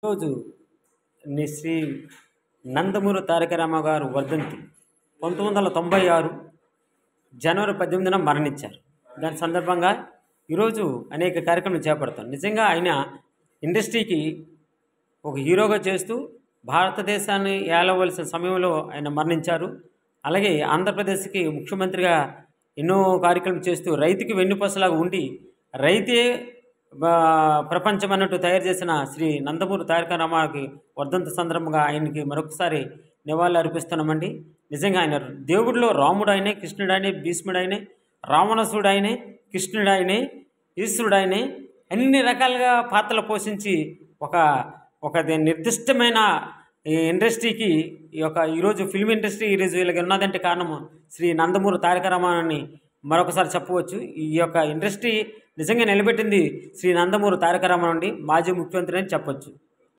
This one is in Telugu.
ఈరోజు శ్రీ నందమూరి తారక రామారావు గారు వర్ధంతి 1996 జనవరి 18న మరణించారు. దాని సందర్భంగా ఈరోజు అనేక కార్యక్రమాలు చేపడతాం. నిజంగా ఆయన ఇండస్ట్రీకి ఒక హీరోగా చేస్తూ భారతదేశాన్ని ఏలవలసిన సమయంలో ఆయన మరణించారు. అలాగే ఆంధ్రప్రదేశ్కి ముఖ్యమంత్రిగా ఎన్నో కార్యక్రమాలు చేస్తూ రైతుకి వెన్నుపూసలాగా ఉండి రైతే ప్రపంచం అన్నట్టు తయారు చేసిన శ్రీ నందమూరి తారక రామారావుకి వర్ధంతి సందర్భంగా ఆయనకి మరొకసారి నివాళులు అర్పిస్తున్నామండి. నిజంగా ఆయన దేవుడిలో రాముడు ఆయనే, కృష్ణుడు ఆయనే, భీష్ముడు ఆయనే, రావణాసురుడు ఆయనే, కృష్ణుడు ఆయనే, ఈశ్వరుడు ఆయనే, అన్ని రకాలుగా పాత్రలు పోషించి ఒక నిర్దిష్టమైన ఈ ఇండస్ట్రీకి ఈరోజు ఫిల్మ్ ఇండస్ట్రీ ఈరోజు ఇలాగ ఉన్నదంటే కారణము శ్రీ నందమూరి తారక రామారావుని మరొకసారి చెప్పవచ్చు. ఈ యొక్క ఇండస్ట్రీ నిజంగా నిలబెట్టింది శ్రీ నందమూరి తారక రామారావు అండి, మాజీ ముఖ్యమంత్రి అని చెప్పొచ్చు.